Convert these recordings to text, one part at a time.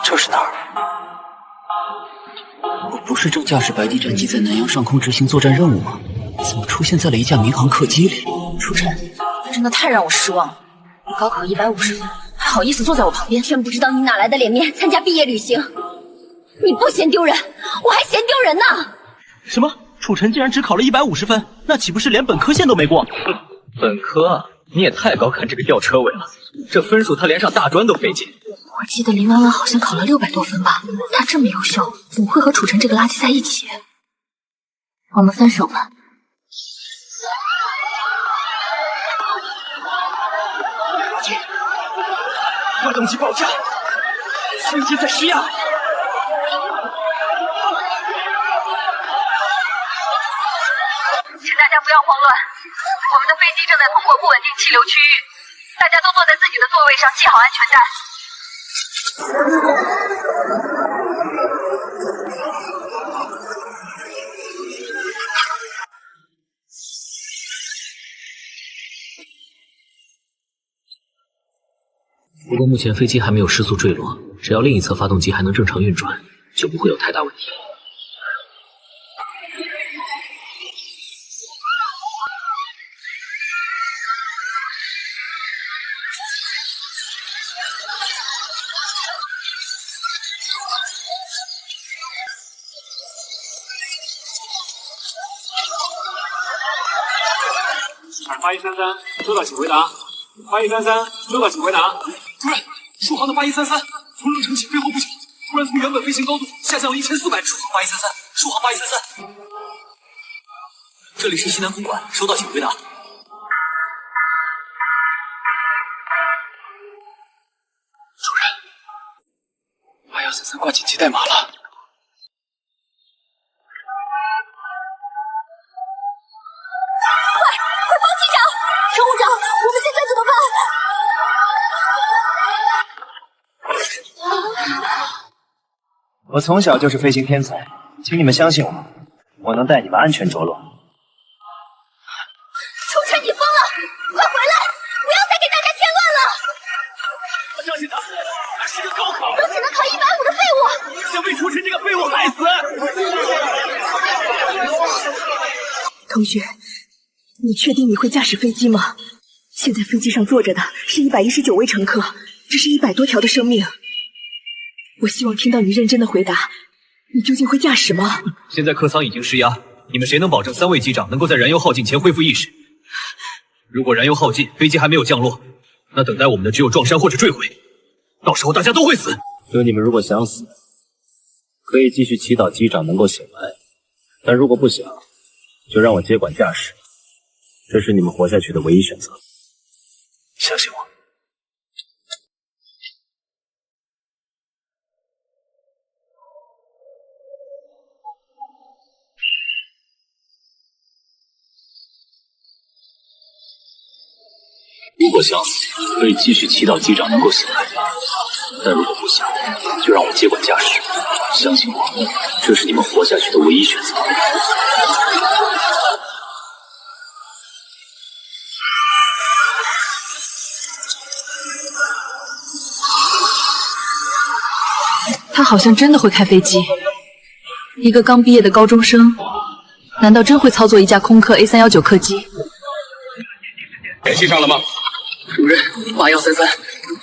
这是哪儿？我不是正驾驶白帝战机在南洋上空执行作战任务吗？怎么出现在了一架民航客机里？楚晨，真的太让我失望了。你高考150分，还好意思坐在我旁边？真不知道你哪来的脸面参加毕业旅行。你不嫌丢人，我还嫌丢人呢。什么？楚晨竟然只考了150分，那岂不是连本科线都没过？本科啊，你也太高看这个吊车尾了，这分数他连上大专都费劲。我记得林婉婉好像考了600多分吧，她这么优秀，怎么会和楚晨这个垃圾在一起？我们分手吧。发动机爆炸，飞机在失压。请大家不要慌乱，我们的飞机正在通过不稳定气流区域，大家都坐在自己的座位上，系好安全带。不过目前飞机还没有失速坠落，只要另一侧发动机还能正常运转，就不会有太大问题。8133，收到，请回答。8133，收到，请回答。主任，数航的8133从路程起飞后不久，突然从原本飞行高度下降了1400。数航8133，数航8133。这里是西南空管，收到，请回答。主任，8133挂紧急代码了。乘务长，我们现在怎么办？我从小就是飞行天才，请你们相信我，我能带你们安全着陆。楚晨，你疯了！快回来！不要再给大家添乱了！我相信他，他是个高考都只能考150的废物，想被楚晨这个废物害死！同学，你确定你会驾驶飞机吗？现在飞机上坐着的是119位乘客，这是100多条的生命。我希望听到你认真的回答，你究竟会驾驶吗？现在客舱已经失压，你们谁能保证3位机长能够在燃油耗尽前恢复意识？如果燃油耗尽，飞机还没有降落，那等待我们的只有撞山或者坠毁，到时候大家都会死。就你们如果想死，可以继续祈祷机长能够醒来，但如果不想，就让我接管驾驶，这是你们活下去的唯一选择。相信我。如果想死，可以继续祈祷机长能够醒来，但如果不想，就让我接管驾驶。相信我，这是你们活下去的唯一选择。他好像真的会开飞机，一个刚毕业的高中生，难道真会操作一架空客 A319 客机？联系上了吗？主任，8133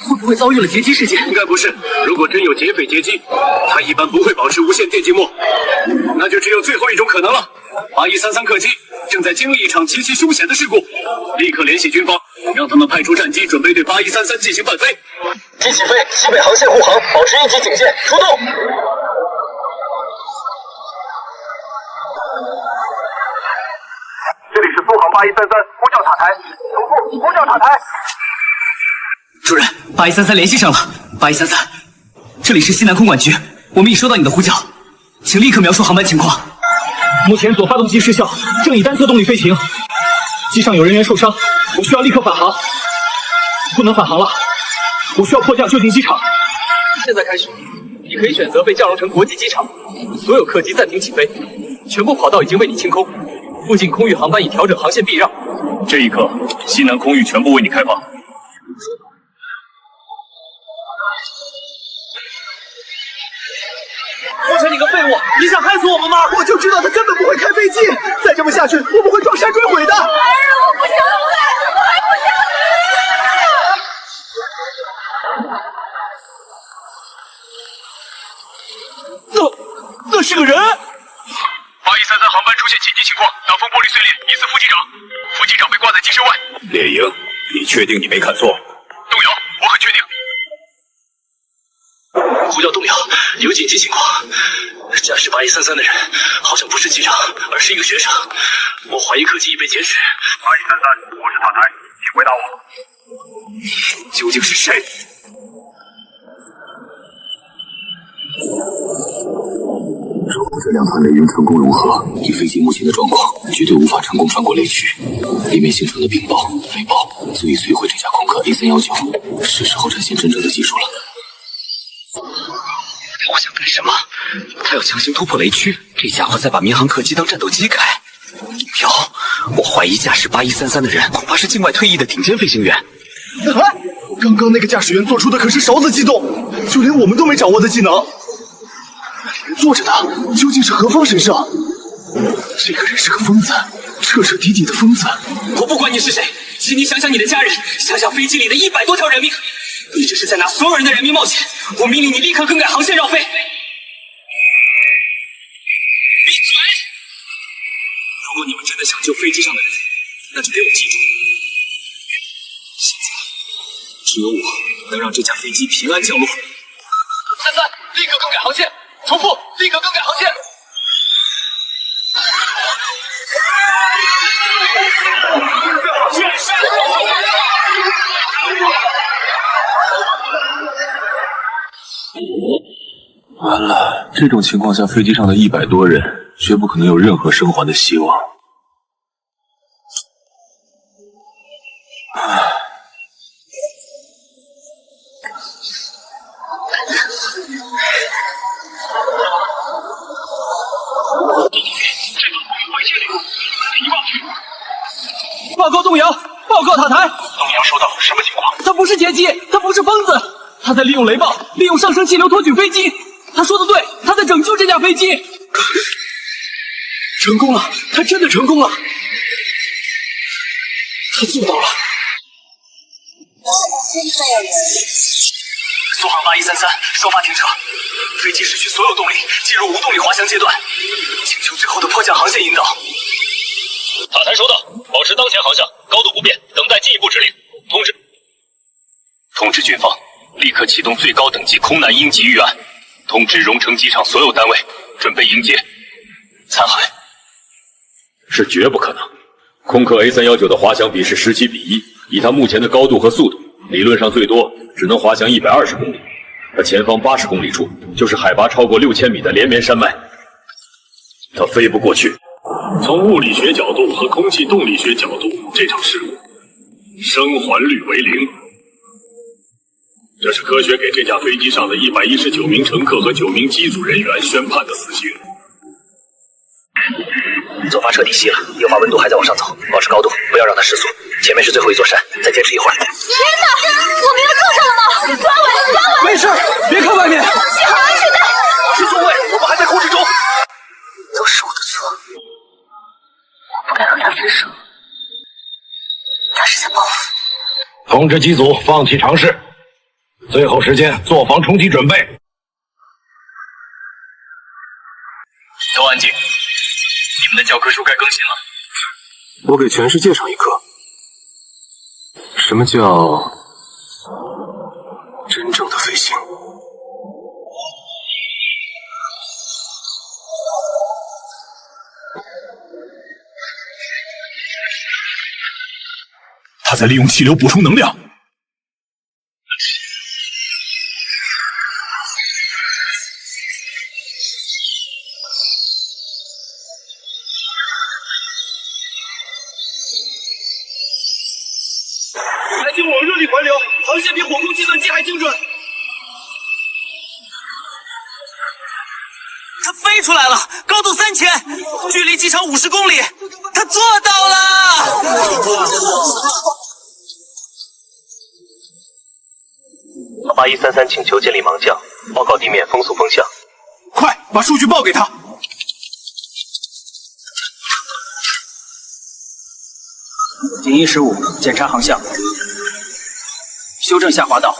会不会遭遇了劫机事件？应该不是，如果真有劫匪劫机，他一般不会保持无线电静默，那就只有最后一种可能了。8133客机正在经历一场极其凶险的事故，立刻联系军方，让他们派出战机准备对8133进行伴飞。机起飞，西北航线护航，保持1级警戒，出动。这里是苏航8133呼叫塔台，重复呼叫塔台。主任，8133联系上了。8133，这里是西南空管局，我们已收到你的呼叫，请立刻描述航班情况。目前左发动机失效，正以单侧动力飞行，机上有人员受伤，我需要立刻返航。不能返航了，我需要迫降就近机场。现在开始，你可以选择被降落成国际机场，所有客机暂停起飞，全部跑道已经为你清空，附近空域航班已调整航线避让。这一刻，西南空域全部为你开放。山，你个废物！你想害死我们吗？我就知道他根本不会开飞机，再这么下去，我们会撞山追毁的。儿，我不想死，我还不想死！那是个人。8133航班出现紧急情况，挡风玻璃碎裂，疑似副机长。副机长被挂在机身外。猎鹰，你确定你没看错？动摇，我很确定。呼叫动摇，有紧急情况。驾驶8133的人好像不是机长，而是一个学生。我怀疑客机已被劫持。8133，我是塔台，请回答我。究竟是谁？如果这两团雷云成功融合，以飞机目前的状况，绝对无法成功穿过雷区。里面形成的冰雹、雷暴，足以摧毁这架空客 A319。是时候展现真正的技术了。我想干什么？他要强行突破雷区，这家伙在把民航客机当战斗机开。有，我怀疑驾驶8133的人恐怕是境外退役的顶尖飞行员。刚刚那个驾驶员做出的可是勺子机动，就连我们都没掌握的技能。那人坐着的究竟是何方神圣？这个人是个疯子，彻彻底底的疯子。我不管你是谁，请你想想你的家人，想想飞机里的100多条人命。你这是在拿所有人的人命冒险！我命令你立刻更改航线绕飞！闭嘴！如果你们真的想救飞机上的人，那就给我记住，现在只有我能让这架飞机平安降落。33，立刻更改航线！重复，立刻更改航线！完了，这种情况下，飞机上的100多人绝不可能有任何生还的希望。报告动摇，报告塔台。动摇收到，什么情况？他不是劫机，他不是疯子，他在利用雷暴，利用上升气流拖举飞机。他说的对，他在拯救这架飞机。成功了，他真的成功了，他做到了。苏航8133，首发停车，飞机失去所有动力，进入无动力滑翔阶段，请求最后的迫降航线引导。塔台收到，保持当前航向，高度不变，等待进一步指令。通知军方，立刻启动最高等级空难应急预案，通知荣成机场所有单位准备迎接。残骸是绝不可能。空客 A319的滑翔比是17比1，以它目前的高度和速度，理论上最多只能滑翔120公里。它前方80公里处就是海拔超过6000米的连绵山脉，它飞不过去。从物理学角度和空气动力学角度，这场事故生还率为0。这是科学给这架飞机上的119名乘客和9名机组人员宣判的死刑。左发彻底熄了，右发温度还在往上走，保持高度，不要让它失速。前面是最后一座山，再坚持一会儿。天哪，我们要撞上了吗？抓稳，抓稳！没事，别看外面。系好安全带。是中尉，我们还在控制中。都是我的错，我不该和他分手。他是在报复。通知机组放弃尝试，最后时间做防冲击准备。都安静，你们的教科书该更新了。我给全世界上一课，什么叫真正的飞行？他在利用气流补充能量。来听我热力环流，航线比火控计算机还精准。他飞出来了，高度3000，距离机场50公里，他做到了。8133请求建立盲降，报告地面风速风向。快把数据报给他。锦衣15，检查航向，修正下滑道。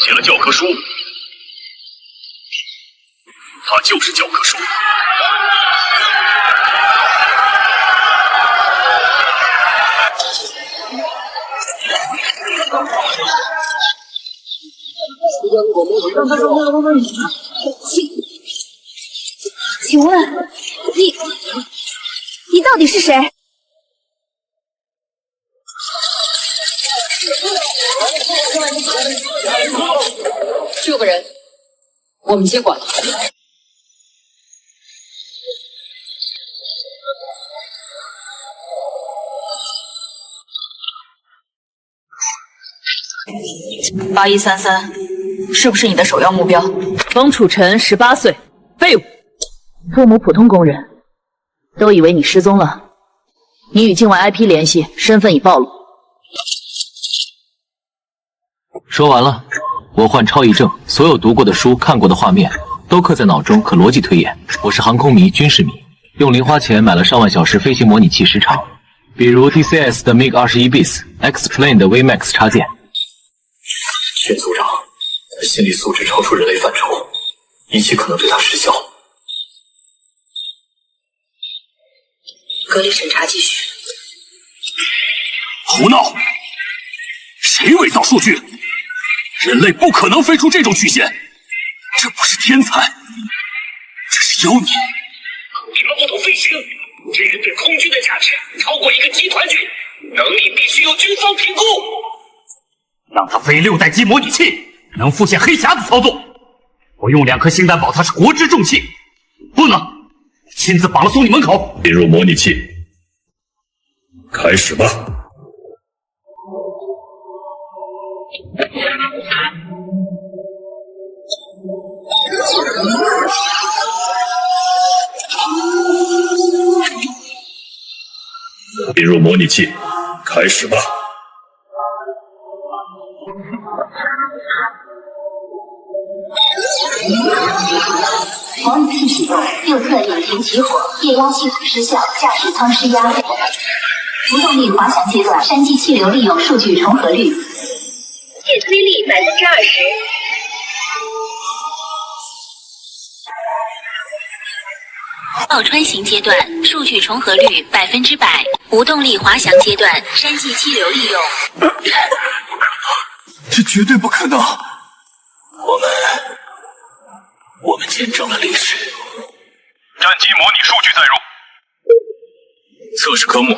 写了教科书，它就是教科书。请问你到底是谁？6个人，我们接管了。8133，是不是你的首要目标？冯楚晨18岁，废物，父母普通工人，都以为你失踪了。你与境外 IP 联系，身份已暴露。说完了。我患超忆症，所有读过的书、看过的画面都刻在脑中，可逻辑推演。我是航空迷、军事迷，用零花钱买了上万小时飞行模拟器时长，比如 DCS 的 MiG-21 bis、X-Plane 的 VMAX 插件。钱组长，他心理素质超出人类范畴，一切可能对他失效。隔离审查继续。胡闹！谁伪造数据？人类不可能飞出这种曲线，这不是天才，这是妖孽。你们不懂飞行，这人对空军的价值超过一个集团军，能力必须由军方评估。让他飞6代机模拟器，能复现黑匣子操作。我用2颗星担保他是国之重器，不能亲自绑了送你门口。进入模拟器，开始吧。进入模拟器，开始吧。模拟器启动，右侧引擎起火，液压系统失效，驾驶舱失压。无动力滑翔阶段，山机气流利用数据重合率，电推力20%。倒穿行阶段，数据重合率100%；无动力滑翔阶段，山际气流利用。这绝对不可能！我们见证了历史。战机模拟数据载入。测试科目：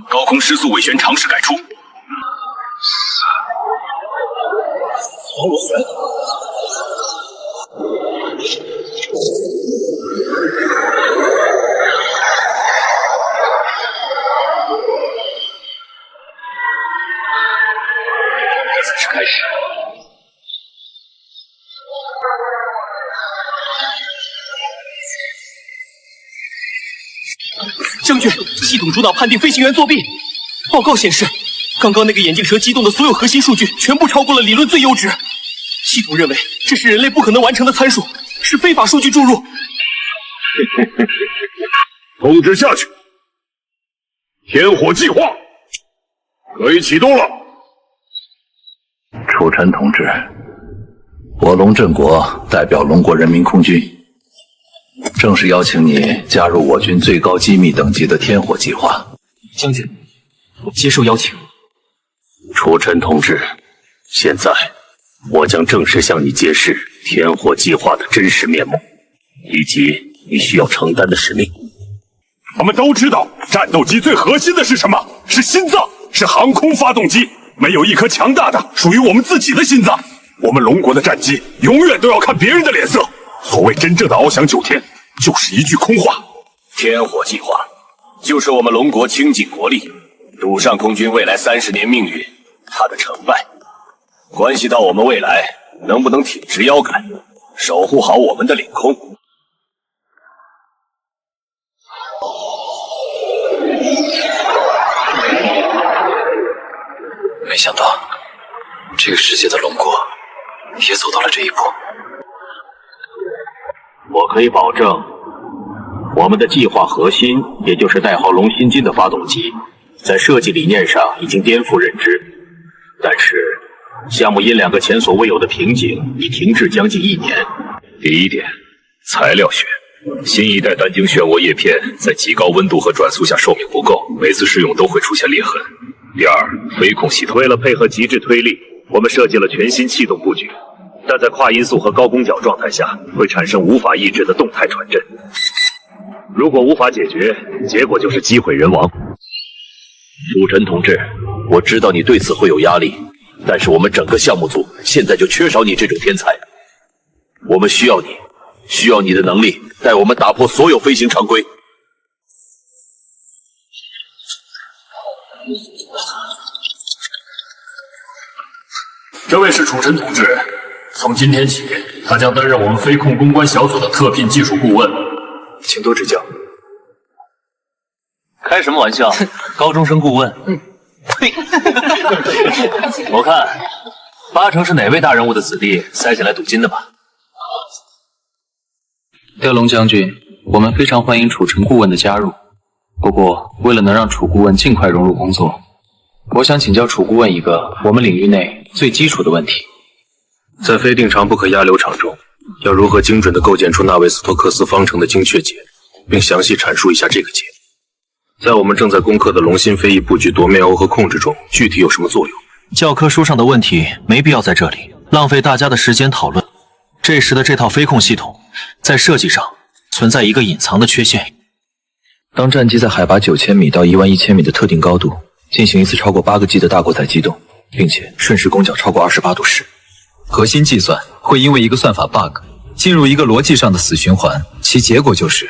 高空失速尾旋尝试改出。死亡螺旋。这才是开始。将军，系统主导判定飞行员作弊。报告显示，刚刚那个眼镜蛇机动的所有核心数据全部超过了理论最优值。系统认为这是人类不可能完成的参数，是非法数据注入。通知下去，天火计划可以启动了。楚晨同志，我龙振国代表龙国人民空军，正式邀请你加入我军最高机密等级的天火计划。将军，我接受邀请。楚晨同志，现在我将正式向你揭示天火计划的真实面目，以及你需要承担的使命。我们都知道，战斗机最核心的是什么？是心脏，是航空发动机。没有一颗强大的属于我们自己的心脏。我们龙国的战机永远都要看别人的脸色。所谓真正的翱翔9天，就是一句空话。天火计划就是我们龙国倾尽国力赌上空军未来30年命运，它的成败关系到我们未来能不能挺直腰杆，守护好我们的领空。没想到，这个世界的龙国也走到了这一步。我可以保证，我们的计划核心，也就是代号龙心金的发动机，在设计理念上已经颠覆认知，但是项目因2个前所未有的瓶颈，已停滞将近1年。第一点，材料学。新一代单晶漩涡叶片在极高温度和转速下寿命不够，每次使用都会出现裂痕。第二，飞控系统。为了配合极致推力，我们设计了全新气动布局，但在跨音速和高攻角状态下，会产生无法抑制的动态传震。如果无法解决，结果就是机毁人亡。楚尘同志，我知道你对此会有压力，但是我们整个项目组现在就缺少你这种天才。我们需要你，需要你的能力带我们打破所有飞行常规。这位是楚尘同志，从今天起，他将担任我们飞控公关小组的特聘技术顾问，请多指教。开什么玩笑？高中生顾问？呸！我看8成是哪位大人物的子弟塞进来镀金的吧？廖龙将军，我们非常欢迎楚尘顾问的加入。不过，为了能让楚顾问尽快融入工作，我想请教楚顾问一个我们领域内最基础的问题：在非定常不可压流场中，要如何精准地构建出纳维斯托克斯方程的精确解，并详细阐述一下这个解。在我们正在攻克的龙心飞翼布局夺面欧和控制中，具体有什么作用？教科书上的问题没必要在这里浪费大家的时间讨论。这时的这套飞控系统，在设计上存在一个隐藏的缺陷。当战机在海拔9000米到11000米的特定高度进行一次超过8个 G 的大过载机动，并且顺时攻角超过28度时，核心计算会因为一个算法 bug 进入一个逻辑上的死循环，其结果就是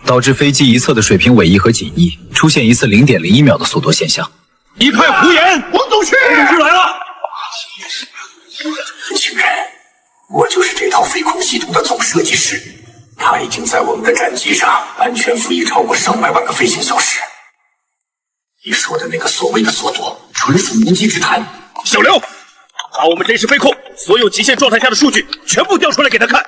导致飞机一侧的水平尾翼和襟翼出现一次0.01秒的速度现象。一派胡言！王董事，王董事来了！请认，我就是这套飞控系统的总设计师，他已经在我们的战机上安全服役超过上百万个飞行小时。你说的那个所谓的缩短，纯属无稽之谈。小刘，把我们真实飞控所有极限状态下的数据全部调出来给他看。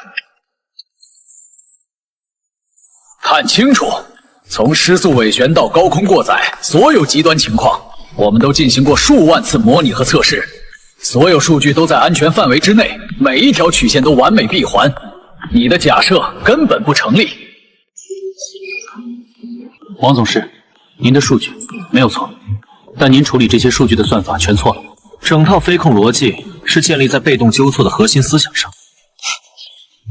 看清楚，从失速尾旋到高空过载，所有极端情况，我们都进行过数万次模拟和测试，所有数据都在安全范围之内，每一条曲线都完美闭环。你的假设根本不成立。王总师，您的数据没有错，但您处理这些数据的算法全错了。整套飞控逻辑是建立在被动纠错的核心思想上，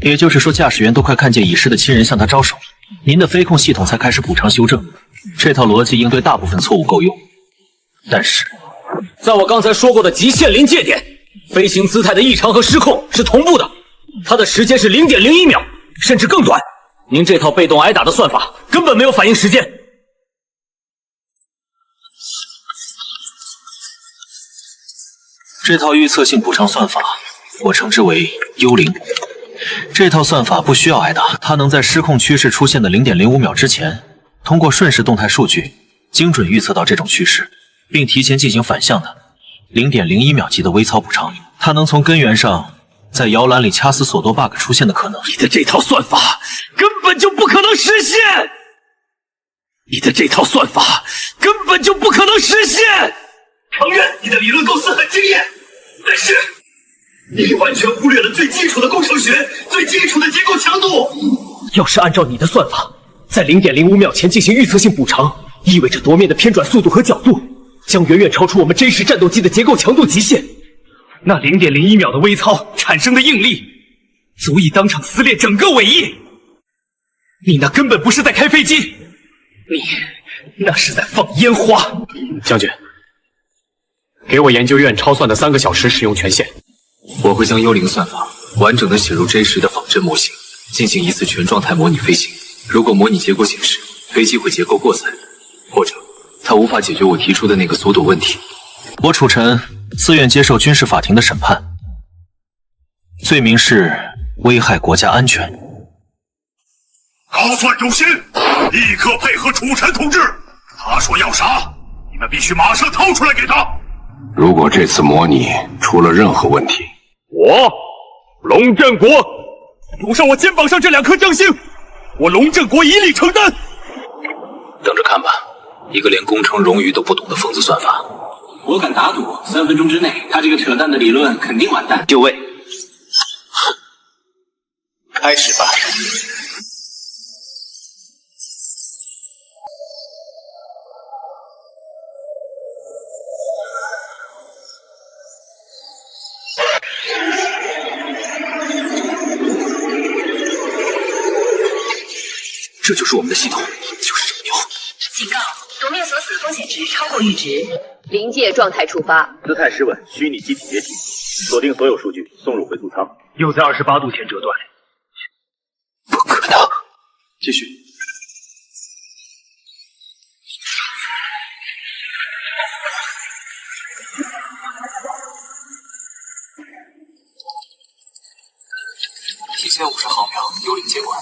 也就是说，驾驶员都快看见已逝的亲人向他招手，您的飞控系统才开始补偿修正。这套逻辑应对大部分错误够用，但是在我刚才说过的极限临界点，飞行姿态的异常和失控是同步的，它的时间是0.01秒，甚至更短。您这套被动挨打的算法根本没有反应时间。这套预测性补偿算法，我称之为幽灵。这套算法不需要挨打，它能在失控趋势出现的0.05秒之前，通过瞬时动态数据，精准预测到这种趋势，并提前进行反向的0.01秒级的微操补偿。它能从根源上在摇篮里掐死所多 bug 出现的可能。你的这套算法根本就不可能实现！你的这套算法根本就不可能实现！承认你的理论构思很惊艳，但是你完全忽略了最基础的工程学，最基础的结构强度。要是按照你的算法，在0.05秒前进行预测性补偿，意味着夺面的偏转速度和角度将远远超出我们真实战斗机的结构强度极限。那0.01秒的微操产生的应力，足以当场撕裂整个尾翼。你那根本不是在开飞机，你那是在放烟花。将军，给我研究院超算的3个小时使用权限。我会将幽灵算法完整的写入真实的仿真模型，进行一次全状态模拟飞行。如果模拟结果显示飞机会结构过载，或者它无法解决我提出的那个锁躲问题，我楚尘自愿接受军事法庭的审判，罪名是危害国家安全。高算有心，立刻配合楚尘同志。他说要啥，你们必须马上掏出来给他。如果这次模拟出了任何问题，我龙振国赌上我肩膀上这2颗将星，我龙振国一力承担。等着看吧，一个连工程冗余都不懂的疯子算法。我敢打赌，3分钟之内，他这个扯淡的理论肯定完蛋。就位，开始吧。这就是我们的系统，就是这么牛！警告，夺命锁死风险值超过阈值，临界状态触发。姿态失稳，虚拟机体解体，锁定所有数据，送入回溯舱。又在28度前折断，不可能！继续。提前50毫秒，幽灵接管。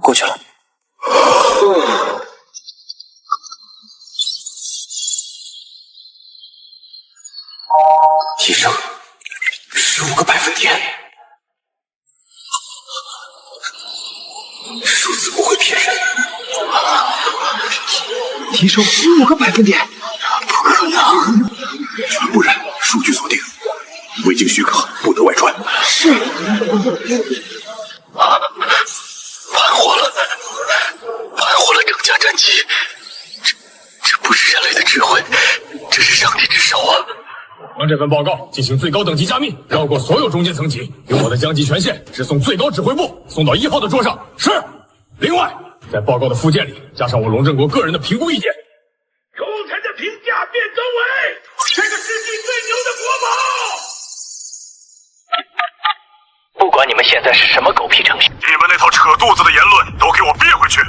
过去了。提升15个百分点，数字不会骗人。提升15个百分点，不可能！全部人数据锁定，未经许可不得外传。是。盘活了整架战机，这不是人类的智慧，这是上帝之手啊！将这份报告进行最高等级加密，绕过所有中间层级，用我的将级权限直送最高指挥部，送到1号的桌上。是。另外，在报告的附件里加上我龙振国个人的评估意见。忠臣的评价变更为这个世纪最牛的国宝。不管你们现在是什么狗屁程序，你们那套扯肚子的言论都给我憋回去，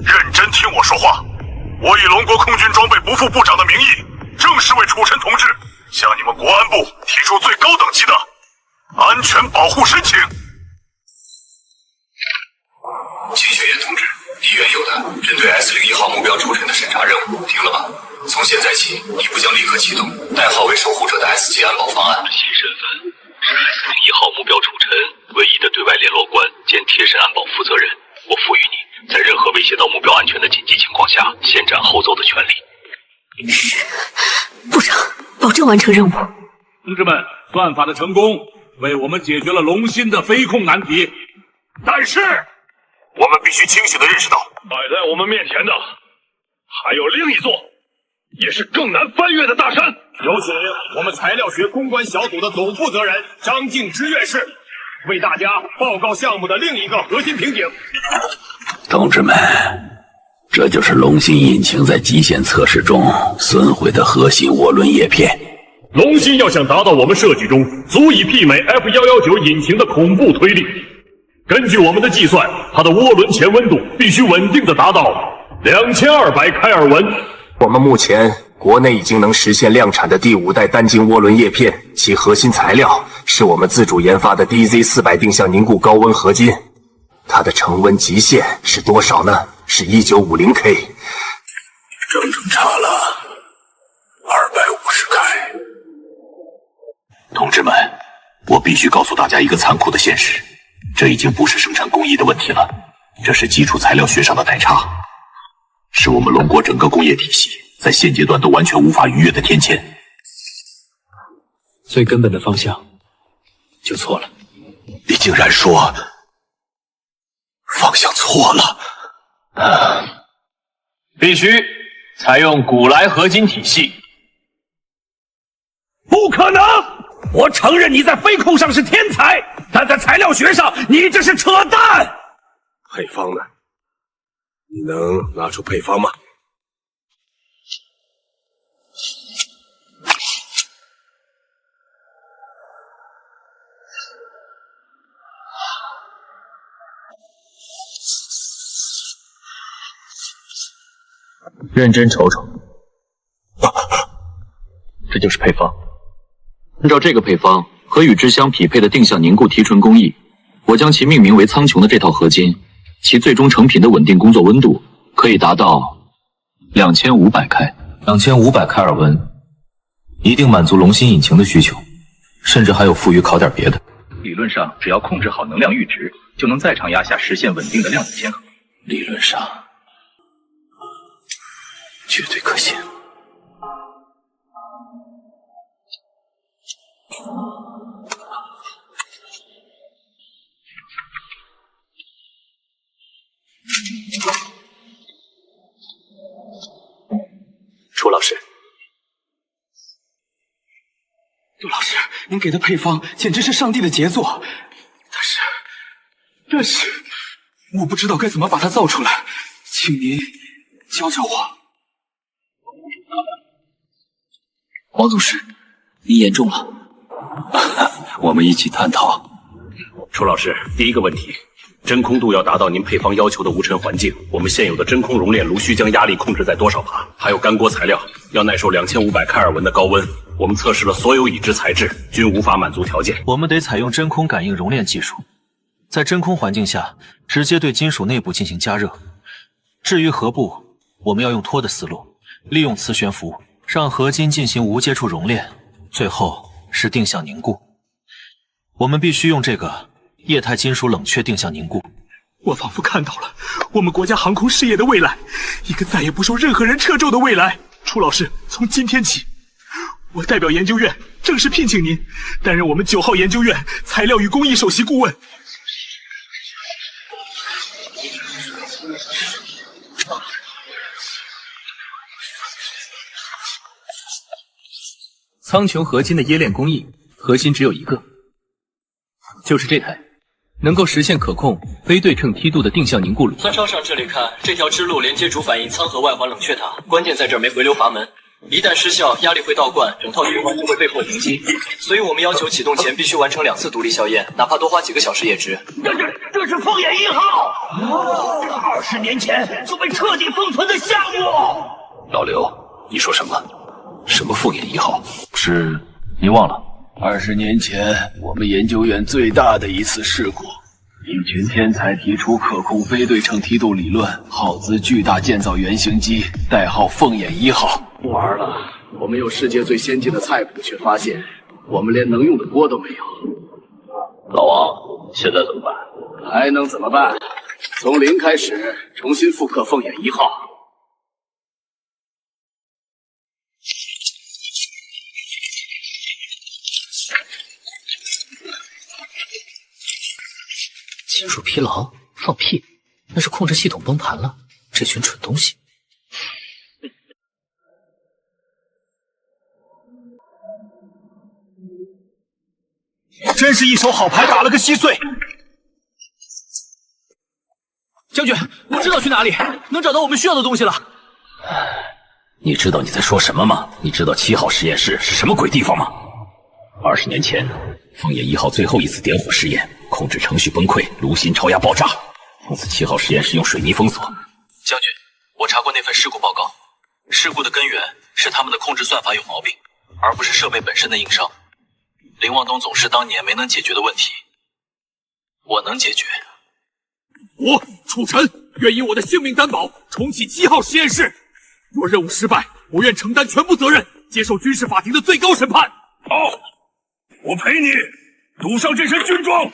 认真听我说话。我以龙国空军装备不副部长的名义，正式为楚臣同志向你们国安部提出最高等级的安全保护申请。秦雪岩同志，你原有的针对 S01号目标楚臣的审查任务停了吧？从现在起，你不将立刻启动代号为守护者的 S 级安保方案。新身份是 S01号目标楚臣唯一的对外联络官兼贴身安保负责人。我赋予你在任何威胁到目标安全的紧急情况下，先斩后奏的权利。是，部长，保证完成任务。同志们，算法的成功为我们解决了龙芯的飞控难题，但是我们必须清醒地认识到，摆在我们面前的还有另一座，也是更难翻越的大山。有请我们材料学攻关小组的总负责人张敬之院士，为大家报告项目的另一个核心瓶颈。同志们，这就是龙芯引擎在极限测试中损毁的核心涡轮叶片。龙芯要想达到我们设计中足以媲美 F119引擎的恐怖推力，根据我们的计算，它的涡轮前温度必须稳定的达到2200开尔文。我们目前国内已经能实现量产的第5代单晶涡轮叶片，其核心材料是我们自主研发的 DZ400定向凝固高温合金。它的成温极限是多少呢？是1950 K， 整整差了250开。同志们，我必须告诉大家一个残酷的现实，这已经不是生产工艺的问题了，这是基础材料学上的代差，是我们龙国整个工业体系在现阶段都完全无法逾越的天堑。最根本的方向就错了。你竟然说方向错了？必须采用古来合金体系。不可能！我承认你在飞控上是天才，但在材料学上你这是扯淡。配方呢？你能拿出配方吗？认真瞅瞅，这就是配方。按照这个配方和与之相匹配的定向凝固提纯工艺，我将其命名为苍穹的这套合金，其最终成品的稳定工作温度可以达到2500开。2500开尔文，一定满足龙芯引擎的需求，甚至还有富余烤点别的。理论上，只要控制好能量阈值，就能在场压下实现稳定的量子嵌合。理论上，绝对可行。楚老师，杜老师，您给的配方简直是上帝的杰作，但是我不知道该怎么把它造出来，请您教教我。王总师，您严重了，我们一起探讨。楚老师，第一个问题，真空度要达到您配方要求的无尘环境，我们现有的真空熔炼炉需将压力控制在多少帕？还有干锅材料要耐受2500开尔文的高温，我们测试了所有已知材质，均无法满足条件。我们得采用真空感应熔炼技术，在真空环境下直接对金属内部进行加热。至于核部，我们要用拖的思路，利用磁悬浮让合金进行无接触熔炼，最后是定向凝固。我们必须用这个液态金属冷却定向凝固。我仿佛看到了我们国家航空事业的未来，一个再也不受任何人掣肘的未来。楚老师，从今天起，我代表研究院正式聘请您，担任我们9号研究院材料与工艺首席顾问。苍穹合金的冶炼工艺，核心只有一个，就是这台能够实现可控非对称梯度的定向凝固炉。参照上这里看，这条支路连接主反应舱和外环冷却塔，关键在这儿没回流阀门，一旦失效，压力会倒灌，整套循环就会被迫停机。所以我们要求启动前必须完成2次独立校验，哪怕多花几个小时也值。这是凤眼1号，20年前就被彻底封存的项目。老刘，你说什么？什么凤眼1号？是你忘了？20年前，我们研究院最大的一次事故，一群天才提出可控非对称梯度理论，耗资巨大建造原型机，代号凤眼1号。不玩了，我们有世界最先进的菜谱，却发现我们连能用的锅都没有。老王，现在怎么办？还能怎么办？从零开始，重新复刻凤眼1号。金属疲劳？放屁！那是控制系统崩盘了。这群蠢东西！真是一手好牌打了个稀碎。将军，我知道去哪里，能找到我们需要的东西了。你知道你在说什么吗？你知道7号实验室是什么鬼地方吗？20年前，凤眼1号最后一次点火试验，控制程序崩溃，炉心超压爆炸。从此7号实验室用水泥封锁。将军，我查过那份事故报告，事故的根源是他们的控制算法有毛病，而不是设备本身的硬伤。林望东总师当年没能解决的问题，我能解决。我楚尘愿以我的性命担保，重启7号实验室。若任务失败，我愿承担全部责任，接受军事法庭的最高审判。好，我陪你赌上这身军装，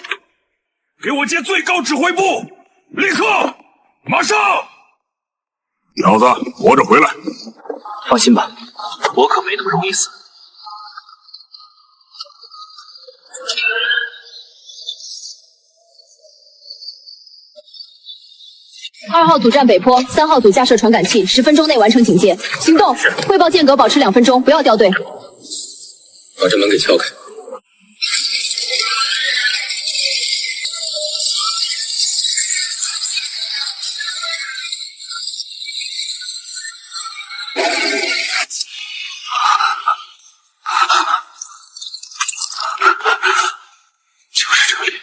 给我接最高指挥部，立刻，马上！小子，活着回来！放心吧，我可没那么容易死。2号组站北坡，3号组架设传感器，10分钟内完成警戒。行动！汇报间隔保持2分钟，不要掉队。把这门给撬开。就是这里。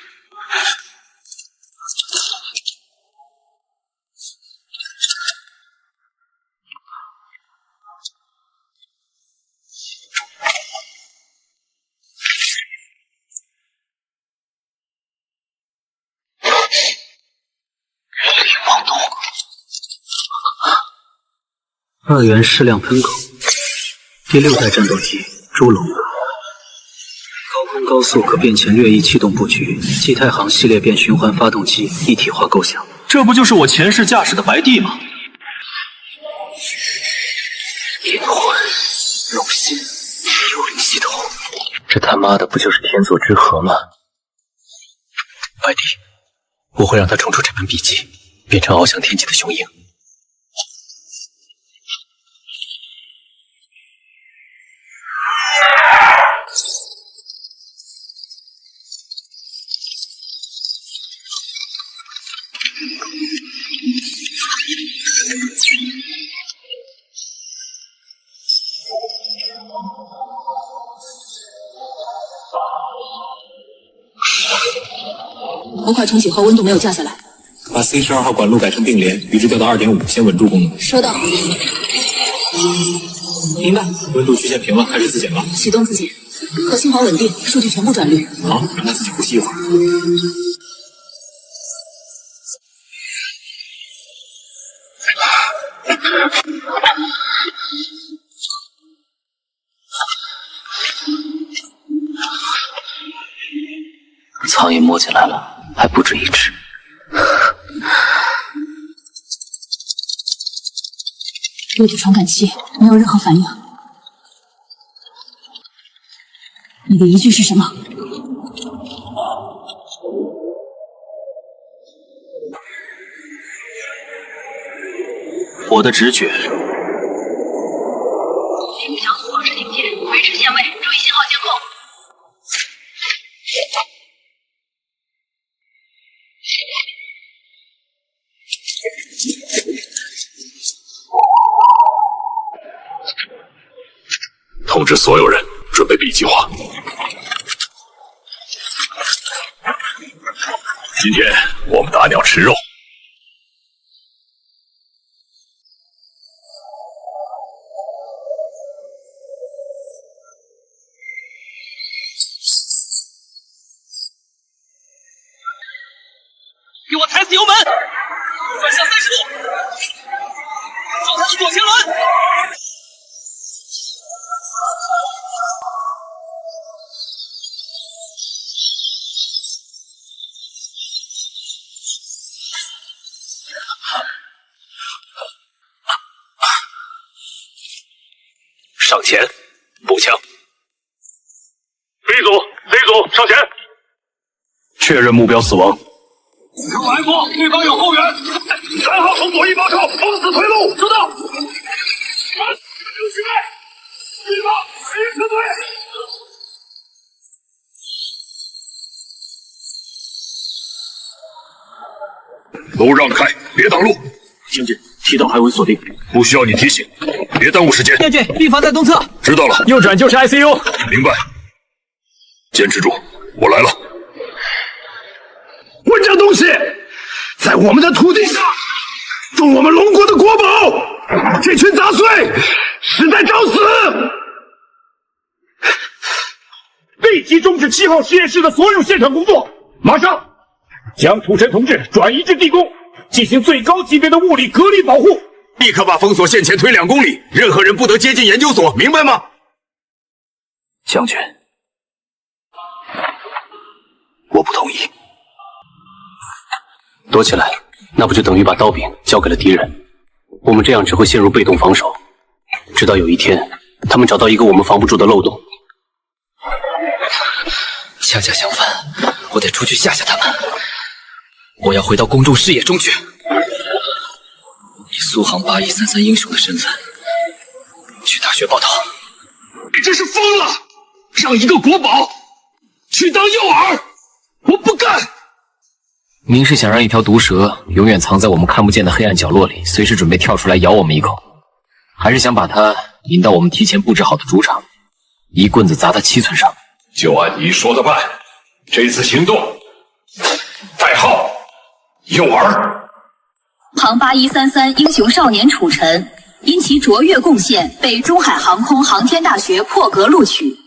2元矢量喷口，第6代战斗机猪龙。高空高速可变前掠翼气动布局，继太行系列变循环发动机一体化构想。这不就是我前世驾驶的白帝吗？灵魂、龙心、幽灵系统，这他妈的不就是天作之合吗？白帝，我会让他重出这本笔记，变成翱翔天际的雄鹰。模块重启后温度没有降下来，把 C12号管路改成并联，阈值调到2.5，先稳住功能。收到。明白。温度曲线平了，开始自检了。启动自检，核心环稳定，数据全部转绿。好，让他自己呼吸一会儿。苍蝇摸进来了，还不止1只。落地传感器没有任何反应。你的依据是什么？我的直觉。进入小组保持警戒，维持线位，注意信号监控。通知所有人准备 B 计划。今天我们打鸟吃肉。给我踩死油门，转向30度，撞他的左前轮。上前，步枪。B 组、C 组上前，确认目标死亡。有来过，对方有后援。3号从左翼包抄，封死退路。收到。60倍，对方谁撤退？路让开，别挡路。将军，提到海文锁定，不需要你提醒，别耽误时间。将军，病房在东侧。知道了，右转就是 ICU。明白。坚持住，我来了。混账东西，在我们的土地上种我们龙国的国宝，这群杂碎是在找死！立即终止7号实验室的所有现场工作，马上将土神同志转移至地宫，进行最高级别的物理隔离保护。立刻把封锁线前推2公里，任何人不得接近研究所，明白吗？将军，我不同意。躲起来，那不就等于把刀柄交给了敌人？我们这样只会陷入被动防守，直到有一天，他们找到一个我们防不住的漏洞。恰恰相反，我得出去吓吓他们。我要回到公众视野中去，以苏杭8133英雄的身份去大学报道。你这是疯了！让一个国宝去当诱饵，我不干！您是想让一条毒蛇永远藏在我们看不见的黑暗角落里，随时准备跳出来咬我们一口，还是想把它引到我们提前布置好的主场，一棍子砸他7寸上？就按你说的办。这次行动代号诱饵。杭8133英雄少年楚晨因其卓越贡献被中海航空航天大学破格录取。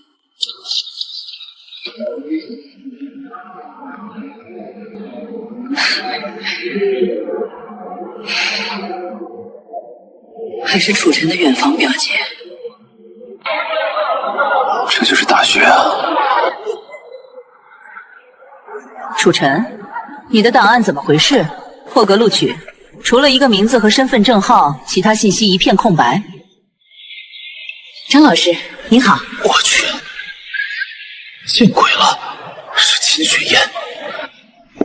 还是楚尘的远房表姐。这就是大学啊！楚尘，你的档案怎么回事？破格录取，除了一个名字和身份证号，其他信息一片空白。张老师您好。我去，见鬼了，是秦雪燕。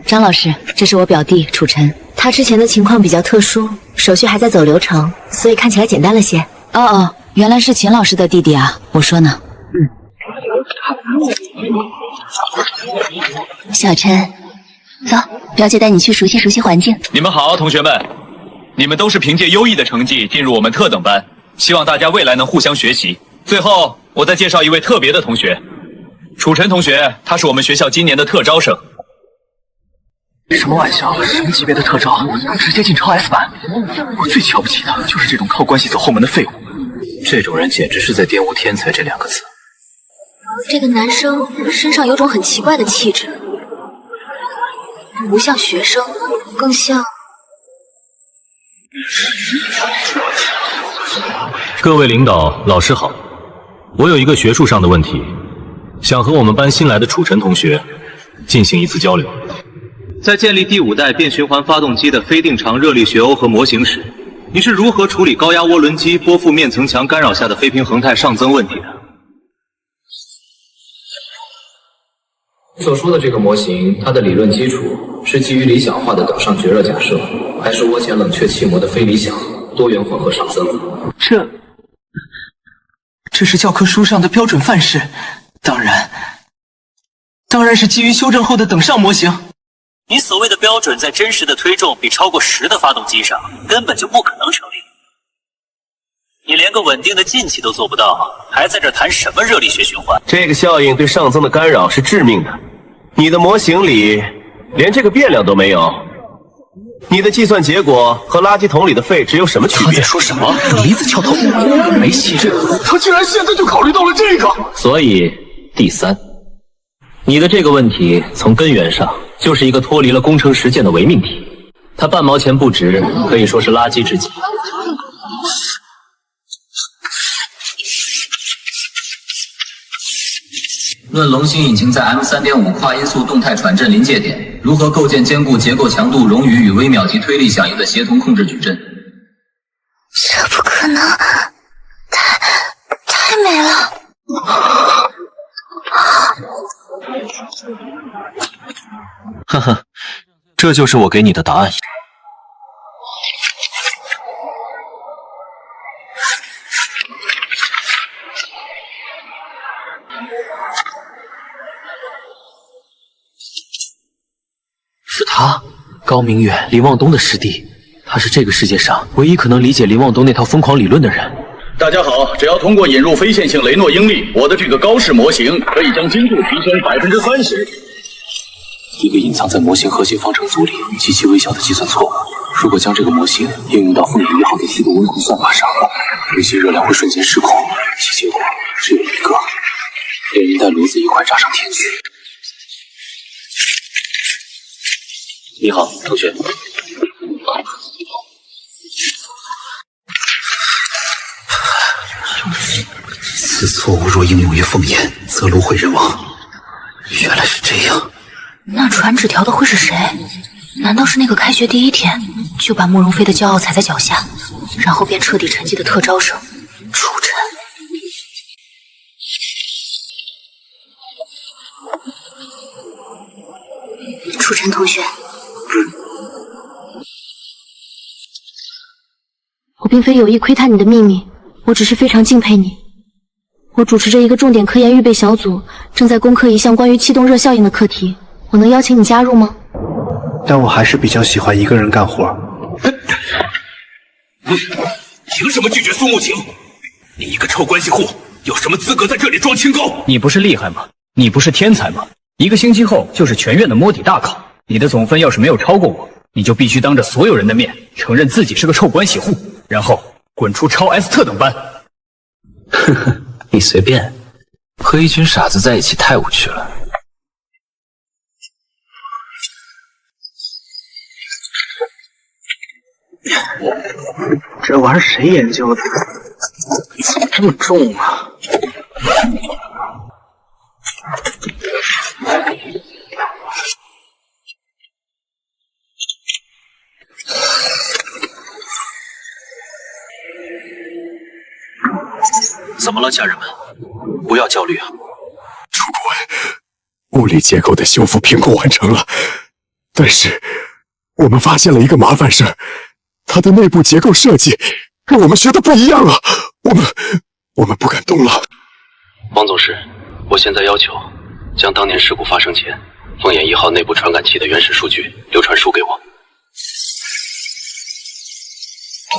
张老师，这是我表弟楚尘，他之前的情况比较特殊，手续还在走流程，所以看起来简单了些。哦，原来是秦老师的弟弟啊，我说呢。小陈，走，表姐带你去熟悉熟悉环境。你们好，同学们，你们都是凭借优异的成绩进入我们特等班，希望大家未来能互相学习。最后，我再介绍一位特别的同学，楚尘同学，他是我们学校今年的特招生。什么玩笑？什么级别的特招？直接进超 S 班？我最瞧不起的就是这种靠关系走后门的废物。这种人简直是在玷污天才这两个字。这个男生身上有种很奇怪的气质，不像学生，更像……各位领导、老师好，我有一个学术上的问题，想和我们班新来的楚尘同学进行一次交流。在建立第5代变循环发动机的非定常热力学耦合模型时，你是如何处理高压涡轮机波负面层墙干扰下的非平衡态上增问题的？你所说的这个模型，它的理论基础是基于理想化的等上绝热假设，还是涡前冷却气膜的非理想多元混合上增？这是教科书上的标准范式，当然是基于修正后的等上模型。你所谓的标准，在真实的推重比超过10的发动机上，根本就不可能成立。你连个稳定的进气都做不到，还在这谈什么热力学循环？这个效应对上增的干扰是致命的。你的模型里连这个变量都没有，你的计算结果和垃圾桶里的废纸有什么区别？他在说什么？梨子敲头，没戏！他居然现在就考虑到了这个。所以，第3，你的这个问题从根源上就是一个脱离了工程实践的伪命题，它半毛钱不值，可以说是垃圾至极。论龙芯引擎在 M3.5 跨音速动态传振临界点如何构建坚固结构强度冗余与微秒级推力响应的协同控制矩阵。这不可能，太美了。哈哈，这就是我给你的答案。是他，高明远、林望东的师弟，他是这个世界上唯一可能理解林望东那套疯狂理论的人。大家好，只要通过引入非线性雷诺应力，我的这个高式模型可以将精度提升30%。一个隐藏在模型核心方程组里极其微小的计算错误，如果将这个模型应用到凤眼1号的梯度温控算法上，有些热量会瞬间失控，其结果只有一个：连人带炉子一块炸上天去。你好，同学。此错误若应用于凤眼，则炉毁人亡。原来是这样。那传纸条的会是谁？难道是那个开学第1天就把慕容飞的骄傲踩在脚下，然后便彻底沉寂的特招生楚尘？楚尘同学，我并非有意窥探你的秘密，我只是非常敬佩你。我主持着一个重点科研预备小组，正在攻克一项关于气动热效应的课题，我能邀请你加入吗？但我还是比较喜欢一个人干活。凭什么拒绝苏慕晴？你一个臭关系户，有什么资格在这里装清高？你不是厉害吗？你不是天才吗？1个星期后就是全院的摸底大考，你的总分要是没有超过我，你就必须当着所有人的面承认自己是个臭关系户，然后滚出超 S 特等班。呵呵，你随便，和一群傻子在一起太无趣了。这玩意儿谁研究的？怎么这么重啊？怎么了，家人们？不要焦虑啊！主官，物理结构的修复评估完成了，但是我们发现了一个麻烦事儿，它的内部结构设计跟我们学的不一样啊！我们不敢动了。王总师，我现在要求将当年事故发生前凤眼1号内部传感器的原始数据流传输给我。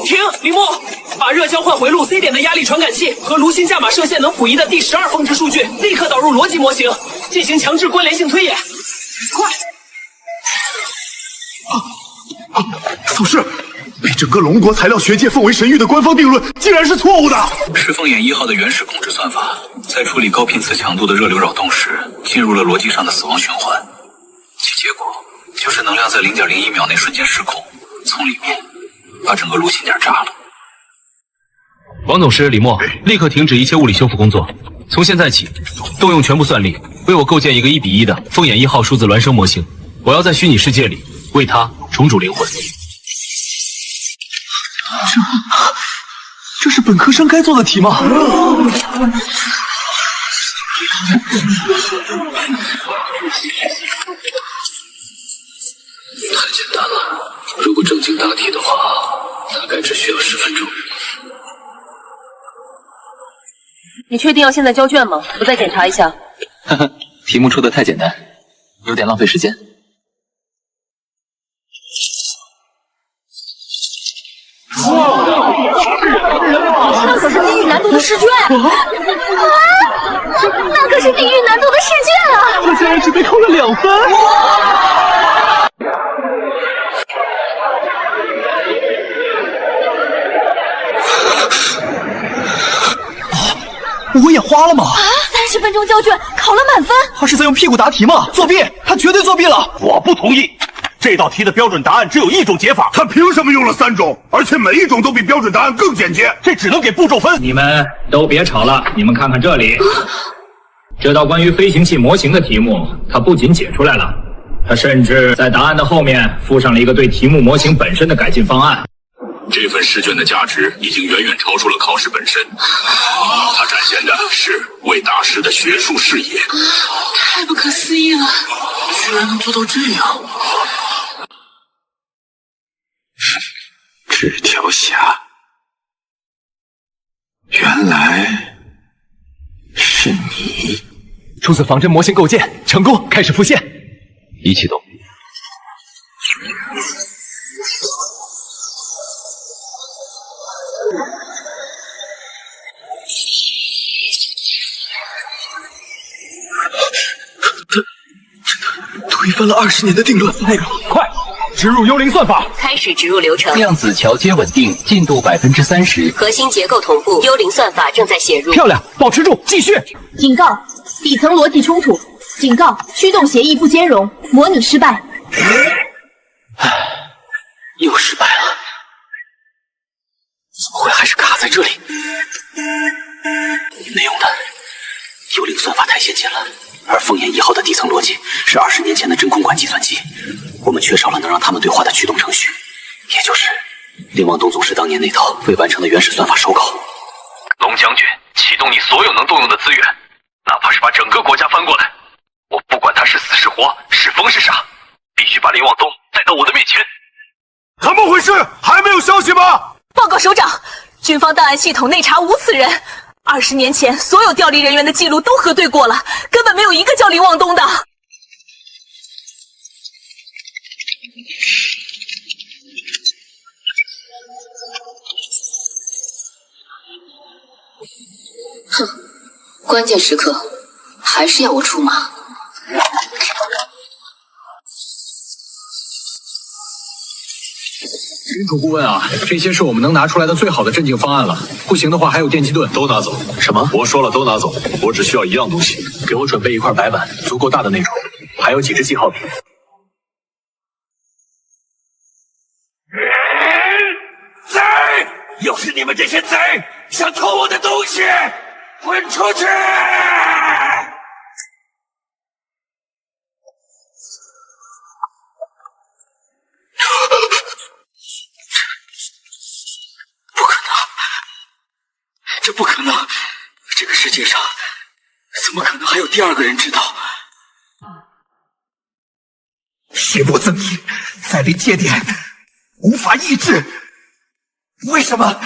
停！李默，把热交换回路 C 点的压力传感器和炉心价码射线能谱仪的第12峰值数据立刻导入逻辑模型，进行强制关联性推演。快！总师，被整个龙国材料学界奉为神谕的官方定论，竟然是错误的。是凤眼1号的原始控制算法，在处理高频次强度的热流扰动时，进入了逻辑上的死亡循环，其结果就是能量在0.01秒内瞬间失控，从里面把整个炉心点炸了。王总师李默，立刻停止一切物理修复工作，从现在起，动用全部算力，为我构建一个1:1的凤眼1号数字孪生模型。我要在虚拟世界里为它重组灵魂。这是本科生该做的题吗？太简单了，如果正经答题的话，大概只需要10分钟。你确定要现在交卷吗？我再检查一下。呵呵，题目出的太简单，有点浪费时间。那可是地狱难度的试卷那可是地狱难度的试卷啊！我竟然只被扣了2分。我眼花了吗？30分钟交卷，考了满分。他是在用屁股答题吗？作弊！他绝对作弊了！我不同意。这道题的标准答案只有1种解法，他凭什么用了3种？而且每一种都比标准答案更简洁，这只能给步骤分。你们都别吵了，你们看看这里，这道关于飞行器模型的题目，它不仅解出来了，它甚至在答案的后面附上了一个对题目模型本身的改进方案。这份试卷的价值已经远远超出了考试本身，它展现的是魏大师的学术视野。太不可思议了，居然能做到这样！纸条侠，原来是你！数字仿真模型构建成功，开始复现。一启动。推翻了20年的定论。那个，快植入幽灵算法，开始植入流程。量子桥接稳定，进度30%，核心结构同步，幽灵算法正在写入。漂亮，保持住，继续。警告：底层逻辑冲突。警告：驱动协议不兼容，模拟失败。又失败了，怎么会还是卡在这里？没用的，幽灵算法太先进了。而凤眼1号的底层逻辑是20年前的真空管计算机，我们缺少了能让他们对话的驱动程序，也就是令望东总师当年那套未完成的原始算法手稿。龙将军，启动你所有能动用的资源，哪怕是把整个国家翻过来，我不管他是死是活，是疯是傻，必须把林望东带到我的面前。怎么回事？还没有消息吗？报告首长，军方档案系统内查无此人。20年前，所有调离人员的记录都核对过了，根本没有一个叫林望东的。哼，关键时刻还是要我出马。军统顾问啊，这些是我们能拿出来的最好的镇静方案了。不行的话，还有电击盾，都拿走。什么？我说了，都拿走。我只需要1样东西，给我准备一块白板，足够大的那种，还有几支记号笔。要是你们这些贼想偷我的东西，滚出去！不可能，这不可能！这个世界上怎么可能还有第二个人知道？邪魔增益，在临界点无法抑制，为什么？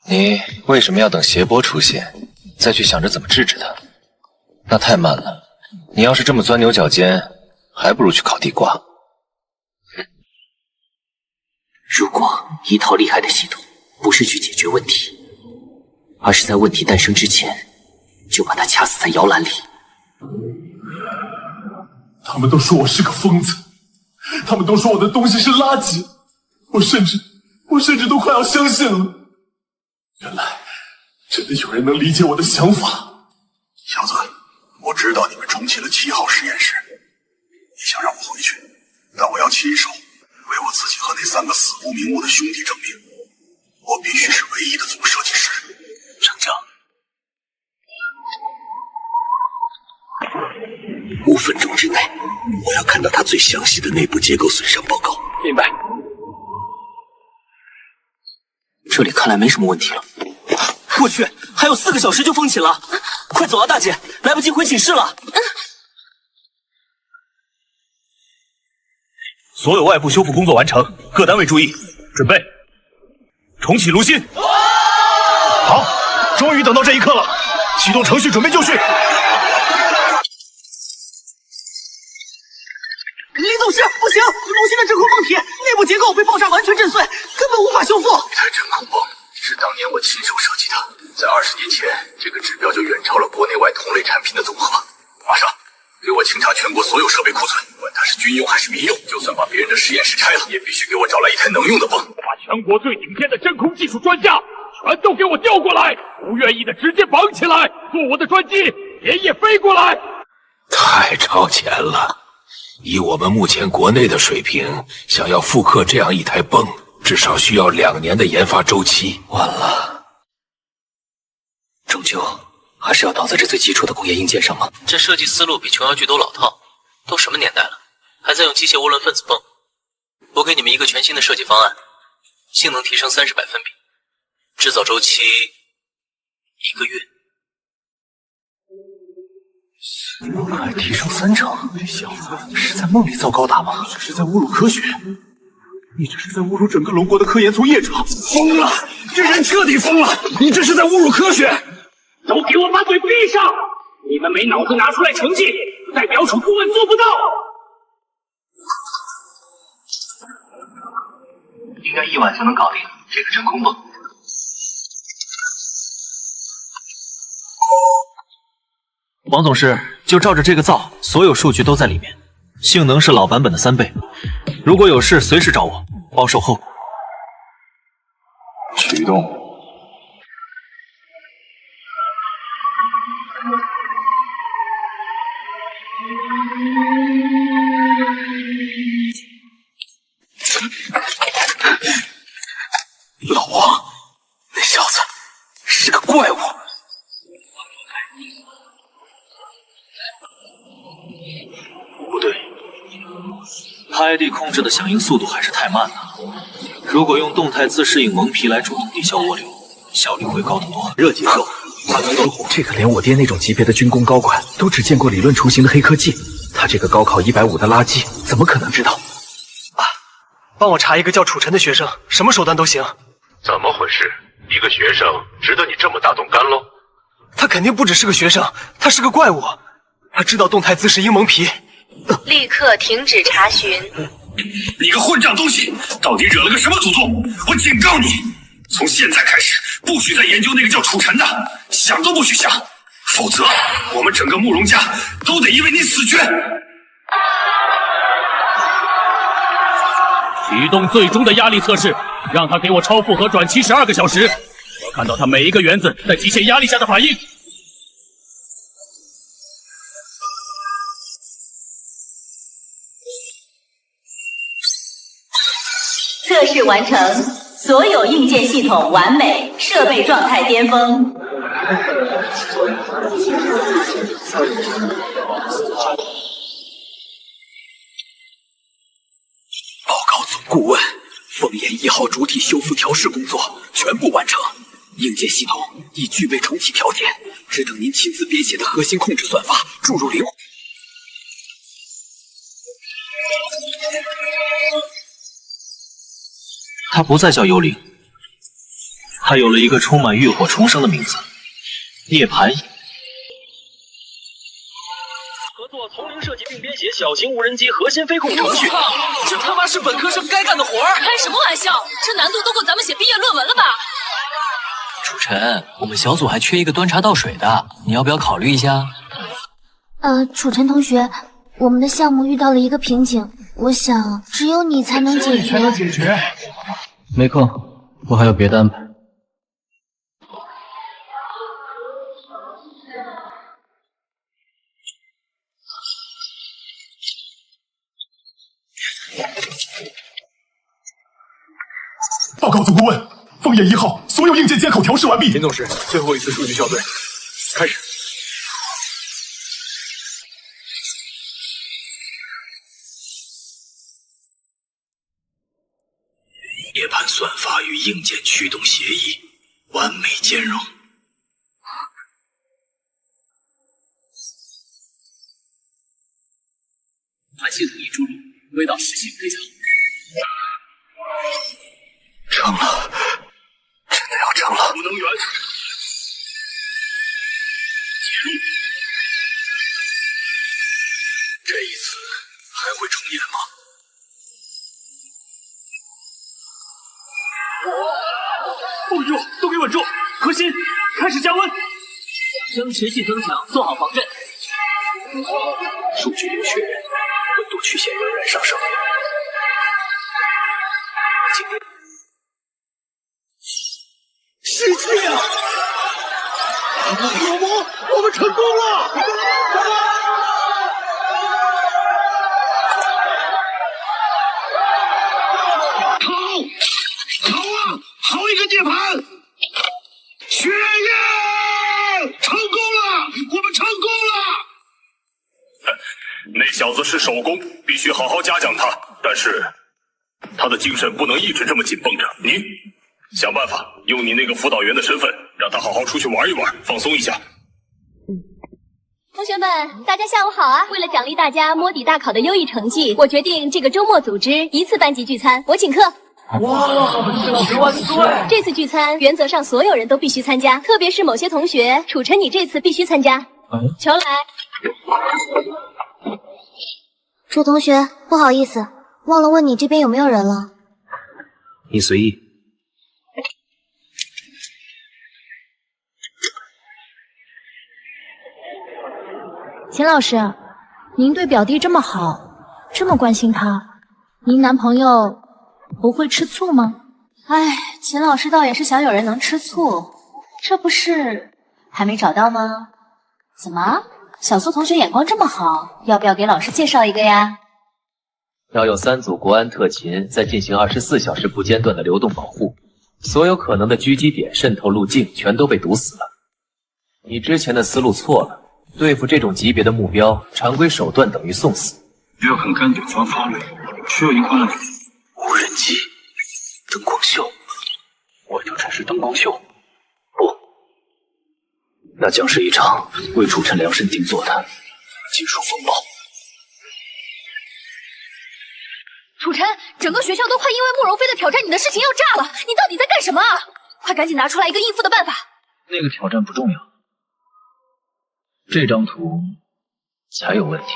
你为什么要等邪波出现，再去想着怎么治他？那太慢了。你要是这么钻牛角尖，还不如去烤地瓜。如果一套厉害的系统不是去解决问题，而是在问题诞生之前就把它掐死在摇篮里。他们都说我是个疯子，他们都说我的东西是垃圾，我甚至都快要相信了。原来真的有人能理解我的想法。小子，我知道你们重启了7号实验室，你想让我回去，但我要亲手为我自己和那3个死不瞑目的兄弟证明，我必须是唯一的总设计师。成交。 5分钟之内，我要看到他最详细的内部结构损伤报告。明白。这里看来没什么问题了。我去，还有4个小时就封寝了，快走啊，大姐，来不及回寝室了。所有外部修复工作完成，各单位注意，准备重启炉心。好，终于等到这一刻了，启动程序，准备就绪。 李总师，不行！炉心的真空泵体内部结构被爆炸完全震碎，根本无法修复。这台真空泵是当年我亲手设计的，在20年前，这个指标就远超了国内外同类产品的总和。马上给我清查全国所有设备库存，管它是军用还是民用，就算把别人的实验室拆了，也必须给我找来一台能用的泵。把全国最顶尖的真空技术专家全都给我调过来，不愿意的直接绑起来，坐我的专机连夜飞过来。太超前了。 以我们目前国内的水平，想要复刻这样一台泵，至少需要2年的研发周期。完了，终究还是要倒在这最基础的工业硬件上吗？这设计思路比琼瑶剧都老套，都什么年代了，还在用机械涡轮分子泵？我给你们一个全新的设计方案，性能提升30%，制造周期1个月。 还提升3成，这小子是在梦里造高达吗？这是在侮辱科学，你这是在侮辱整个龙国的科研从业者！疯了，这人彻底疯了！你这是在侮辱科学！都给我把嘴闭上！你们没脑子拿出来成绩，代表处顾问做不到。应该1晚就能搞定这个真空泵。 王总师，就照着这个造，所有数据都在里面，性能是老版本的3倍。如果有事，随时找我，包售后。启动。老王，那小子是个怪物。 不对，他 ID 控制的响应速度还是太慢了。如果用动态自适应蒙皮来主动抵消涡流，效率会高得多。热结构，大能灯火，这个连我爹那种级别的军工高管都只见过理论雏形的黑科技，他这个高考150的垃圾怎么可能知道？帮我查一个叫楚晨的学生，什么手段都行。怎么回事？一个学生值得你这么大动干喽？他肯定不只是个学生，他是个怪物。他知道动态自适应蒙皮。立刻停止查询！你个混账东西，到底惹了个什么诅咒？我警告你，从现在开始不许再研究那个叫楚晨的，想都不许想，否则我们整个慕容家都得因为你死去。启动最终的压力测试，让他给我超负荷转期12个小时。我要看到他每一个原子在极限压力下的反应。测试完成，所有硬件系统完美，设备状态巅峰。报告总顾问，凤眼1号主体修复调试工作全部完成，硬件系统已具备重启条件，只等您亲自编写的核心控制算法注入灵魂。他不再叫幽灵，他有了一个充满浴火重生的名字——涅槃影。合作从零设计并编写小型无人机核心飞控程序。这他妈是本科生该干的活儿！开什么玩笑？这难度都够咱们写毕业论文了吧？楚晨，我们小组还缺一个端茶倒水的，你要不要考虑一下？楚晨同学，我们的项目遇到了一个瓶颈，我想只有你才能解决。没空，我还有别的安排。报告总顾问，凤眼1号所有硬件接口调试完毕。田总师，最后一次数据校对，开始。涅槃算法与硬件驱动协议完美兼容。把系统一注入，微导实现非常。成了，真的要成了！无能源接入，这一次还会重演吗？哦呦，都给稳住！核心开始加温，将持续增强，做好防震。数据流确认，温度曲线仍然上升。今天失去啊！老魔，我们成功了！好一个涅槃！血液成功了，我们成功了！那小子是手工，必须好好嘉奖他。但是他的精神不能一直这么紧绷着。你想办法用你那个辅导员的身份，让他好好出去玩一玩，放松一下。同学们，大家下午好啊！为了奖励大家摸底大考的优异成绩，我决定这个周末组织一次班级聚餐，我请客。哇，10万岁！这次聚餐原则上所有人都必须参加，特别是某些同学，楚晨你这次必须参加。求来。楚同学，不好意思，忘了问你这边有没有人了。你随意。秦老师，您对表弟这么好，这么关心他，您男朋友不会吃醋吗？哎，秦老师倒也是想有人能吃醋，这不是还没找到吗？怎么，小苏同学眼光这么好，要不要给老师介绍一个呀？要有3组国安特勤在进行24小时不间断的流动保护，所有可能的狙击点、渗透路径全都被堵死了。你之前的思路错了，对付这种级别的目标，常规手段等于送死。要很干净防防雷，需要银宽了。无人机，灯光秀，我就只是灯光秀。不，那将是一场为楚晨量身定做的技术风暴。楚晨，整个学校都快因为慕容飞的挑战你的事情要炸了，你到底在干什么啊？快赶紧拿出来一个应付的办法。那个挑战不重要，这张图才有问题。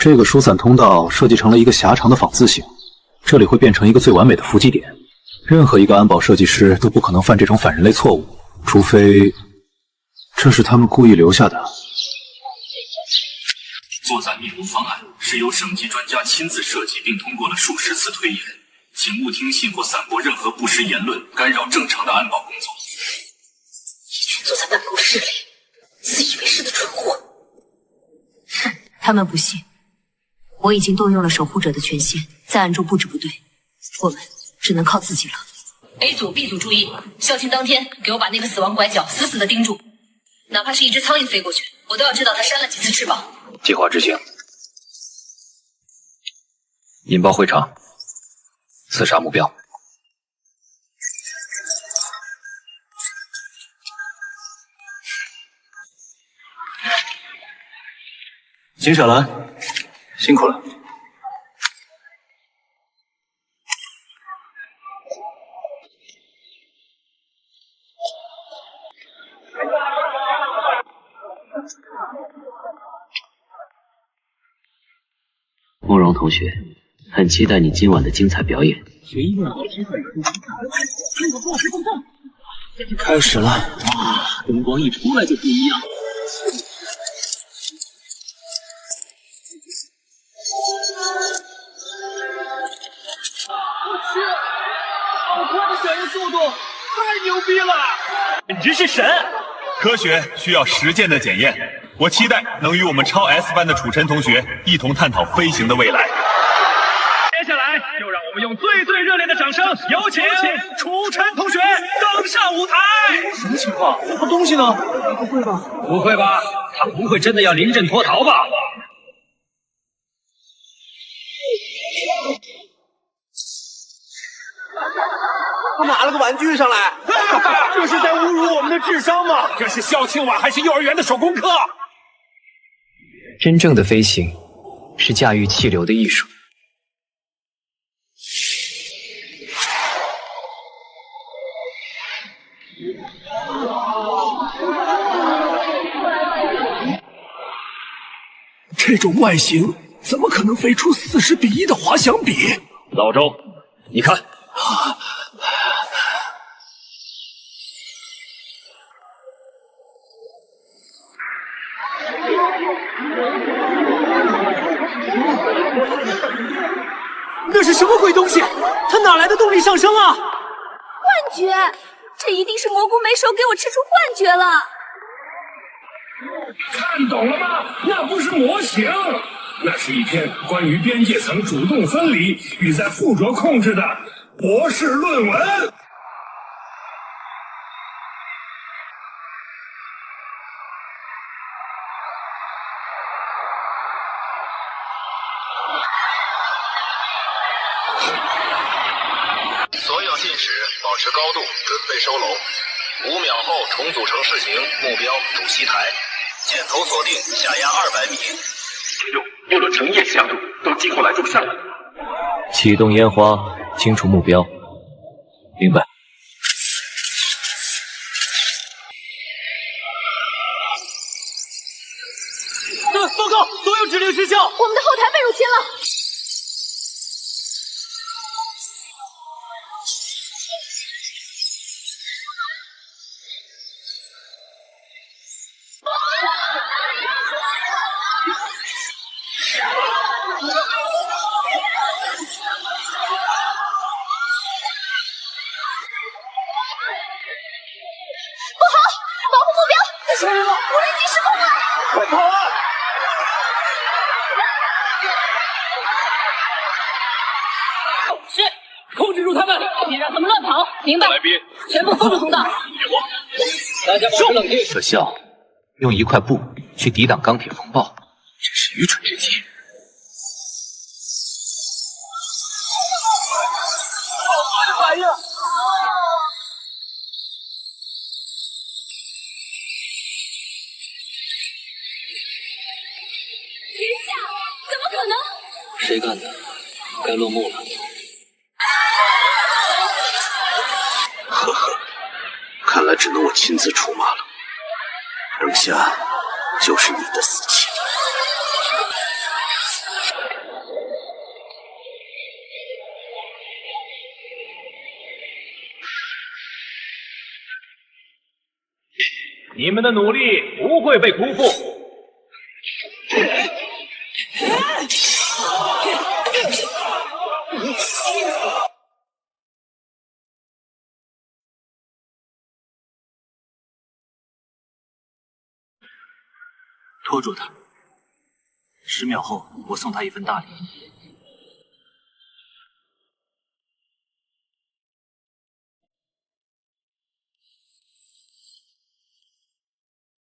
这个疏散通道设计成了一个狭长的纺字形，这里会变成一个最完美的伏击点。任何一个安保设计师都不可能犯这种反人类错误，除非这是他们故意留下的。作战灭毒方案是由省级专家亲自设计并通过了数十次推演，请勿听信或散播任何不实言论，干扰正常的安保工作。一群坐在办公室里，自以为是的蠢货。他们不信，我已经动用了守护者的权限，在暗中布置部队，我们只能靠自己了。A 组、B 组注意，校庆当天给我把那个死亡拐角死死的盯住，哪怕是一只苍蝇飞过去，我都要知道它扇了几次翅膀。计划执行。引爆会场，刺杀目标。金舍兰，辛苦了。慕容同学，很期待你今晚的精彩表演。开始了，哇，灯光一出来就不一样。我去，好快的响应速度，太牛逼了！简直是神！科学需要实践的检验，我期待能与我们超 S 班的楚晨同学一同探讨飞行的未来。接下来就让我们用最最热烈的掌声，有请楚晨同学登上舞台。什么情况？他东西呢？不会吧？不会吧？他不会真的要临阵脱逃吧？他拿了个玩具上来，这是在侮辱我们的智商吗？这是校庆晚还是幼儿园的手工课？真正的飞行是驾驭气流的艺术。这种外形怎么可能飞出40:1的滑翔比？老周，你看。那是什么鬼东西？它哪来的动力上升啊？幻觉，这一定是蘑菇没手给我吃出幻觉了。看懂了吗？那不是模型，那是一篇关于边界层主动分离与在附着控制的博士论文。所有进食保持高度，准备收拢。5秒后重组成视形，目标主席台。箭头锁定，下压200米。听众，无论成叶向度都尽过来助胜。启动烟花，清除目标。明白。报告，所有指令失效。我们的后台被入侵了。明白，全部封住通道。大家保持冷静。可笑，用一块布去抵挡钢铁风暴，真是愚蠢至极。玩意儿！天下，怎么可能？谁干的？该落幕了。呵呵，看来只能我亲自出马了，等下就是你的死期。你们的努力不会被辜负。拖住他， 10秒后，我送他一份大礼。